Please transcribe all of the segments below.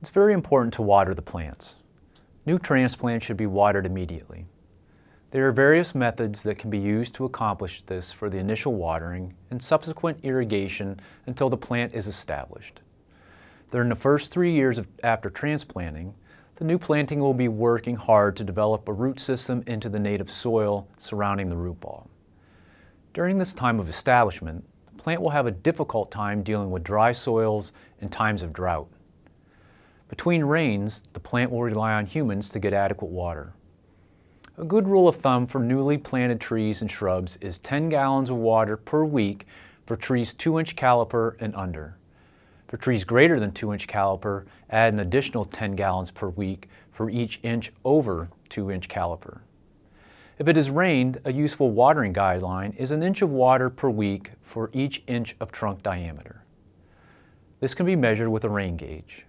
It's very important to water the plants. New transplants should be watered immediately. There are various methods that can be used to accomplish this for the initial watering and subsequent irrigation until the plant is established. During the first 3 years after transplanting, the new planting will be working hard to develop a root system into the native soil surrounding the root ball. During this time of establishment, the plant will have a difficult time dealing with dry soils and times of drought. Between rains, the plant will rely on humans to get adequate water. A good rule of thumb for newly planted trees and shrubs is 10 gallons of water per week for trees 2-inch caliper and under. For trees greater than 2-inch caliper, add an additional 10 gallons per week for each inch over 2-inch caliper. If it has rained, a useful watering guideline is 1 inch of water per week for each inch of trunk diameter. This can be measured with a rain gauge.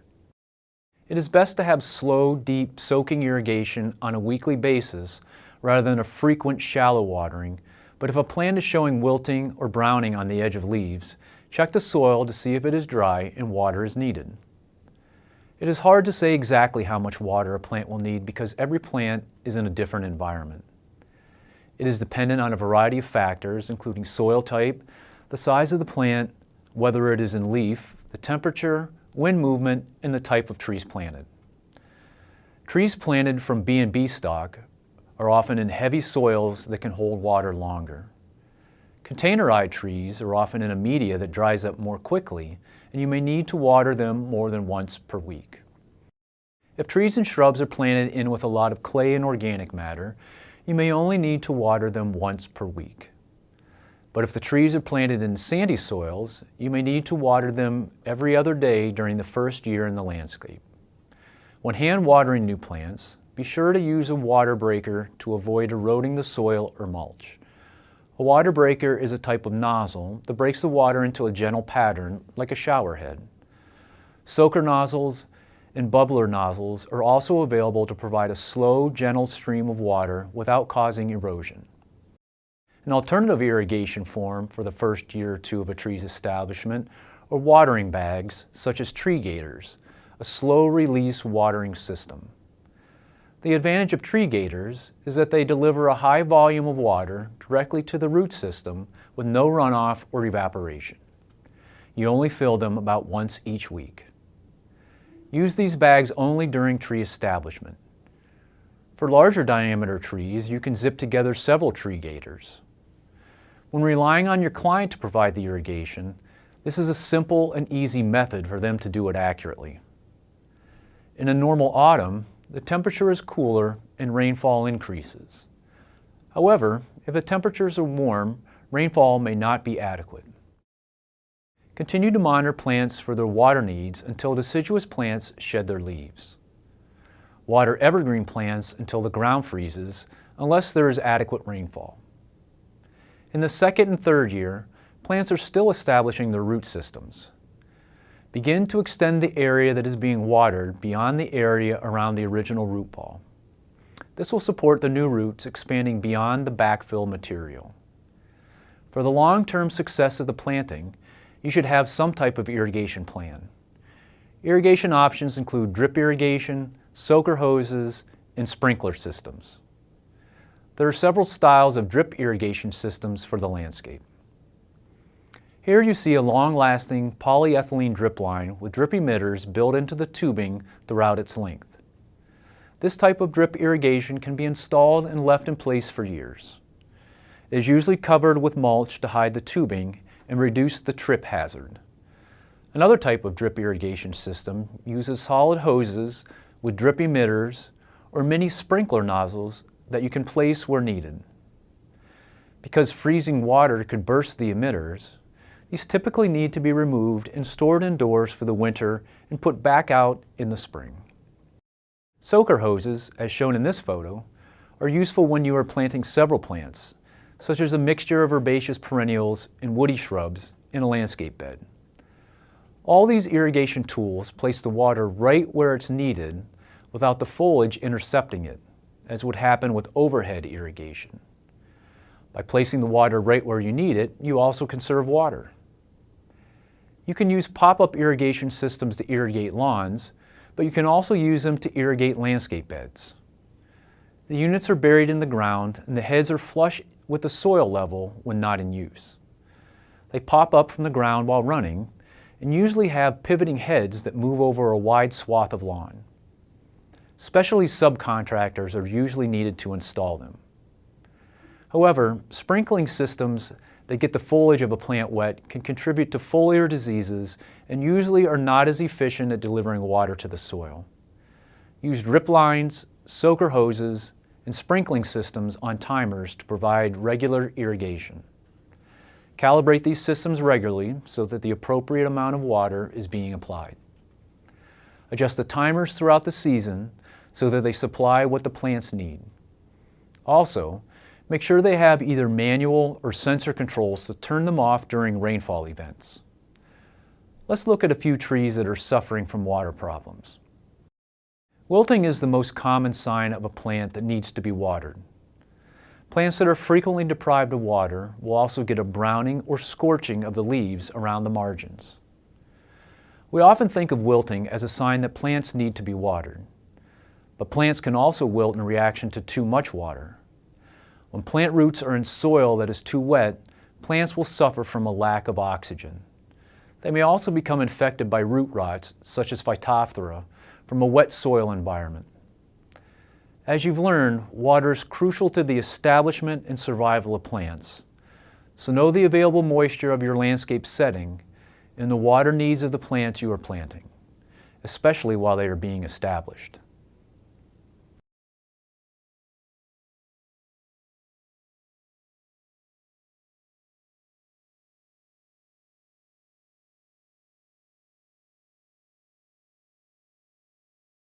It is best to have slow, deep, soaking irrigation on a weekly basis rather than a frequent, shallow watering, but if a plant is showing wilting or browning on the edge of leaves, check the soil to see if it is dry and water is needed. It is hard to say exactly how much water a plant will need because every plant is in a different environment. It is dependent on a variety of factors, including soil type, the size of the plant, whether it is in leaf, the temperature, wind movement, and the type of trees planted. Trees planted from B&B stock are often in heavy soils that can hold water longer. Containerized trees are often in a media that dries up more quickly, and you may need to water them more than once per week. If trees and shrubs are planted in with a lot of clay and organic matter, you may only need to water them once per week. But if the trees are planted in sandy soils, you may need to water them every other day during the first year in the landscape. When hand watering new plants, be sure to use a water breaker to avoid eroding the soil or mulch. A water breaker is a type of nozzle that breaks the water into a gentle pattern like a shower head. Soaker nozzles and bubbler nozzles are also available to provide a slow, gentle stream of water without causing erosion. An alternative irrigation form for the first year or two of a tree's establishment are watering bags, such as tree gators, a slow-release watering system. The advantage of tree gators is that they deliver a high volume of water directly to the root system with no runoff or evaporation. You only fill them about once each week. Use these bags only during tree establishment. For larger diameter trees, you can zip together several tree gators. When relying on your client to provide the irrigation, this is a simple and easy method for them to do it accurately. In a normal autumn, the temperature is cooler and rainfall increases. However, if the temperatures are warm, rainfall may not be adequate. Continue to monitor plants for their water needs until deciduous plants shed their leaves. Water evergreen plants until the ground freezes, unless there is adequate rainfall. In the second and third year, plants are still establishing their root systems. Begin to extend the area that is being watered beyond the area around the original root ball. This will support the new roots expanding beyond the backfill material. For the long-term success of the planting, you should have some type of irrigation plan. Irrigation options include drip irrigation, soaker hoses, and sprinkler systems. There are several styles of drip irrigation systems for the landscape. Here you see a long-lasting polyethylene drip line with drip emitters built into the tubing throughout its length. This type of drip irrigation can be installed and left in place for years. It is usually covered with mulch to hide the tubing and reduce the trip hazard. Another type of drip irrigation system uses solid hoses with drip emitters or mini sprinkler nozzles that you can place where needed. Because freezing water could burst the emitters, these typically need to be removed and stored indoors for the winter and put back out in the spring. Soaker hoses, as shown in this photo, are useful when you are planting several plants, such as a mixture of herbaceous perennials and woody shrubs in a landscape bed. All these irrigation tools place the water right where it's needed without the foliage intercepting it, as would happen with overhead irrigation. By placing the water right where you need it, you also conserve water. You can use pop-up irrigation systems to irrigate lawns, but you can also use them to irrigate landscape beds. The units are buried in the ground and the heads are flush with the soil level when not in use. They pop up from the ground while running and usually have pivoting heads that move over a wide swath of lawn. Specialty subcontractors are usually needed to install them. However, sprinkling systems that get the foliage of a plant wet can contribute to foliar diseases and usually are not as efficient at delivering water to the soil. Use drip lines, soaker hoses, and sprinkling systems on timers to provide regular irrigation. Calibrate these systems regularly so that the appropriate amount of water is being applied. Adjust the timers throughout the season so that they supply what the plants need. Also, make sure they have either manual or sensor controls to turn them off during rainfall events. Let's look at a few trees that are suffering from water problems. Wilting is the most common sign of a plant that needs to be watered. Plants that are frequently deprived of water will also get a browning or scorching of the leaves around the margins. We often think of wilting as a sign that plants need to be watered, but plants can also wilt in reaction to too much water. When plant roots are in soil that is too wet, plants will suffer from a lack of oxygen. They may also become infected by root rots, such as Phytophthora, from a wet soil environment. As you've learned, water is crucial to the establishment and survival of plants. So know the available moisture of your landscape setting and the water needs of the plants you are planting, especially while they are being established.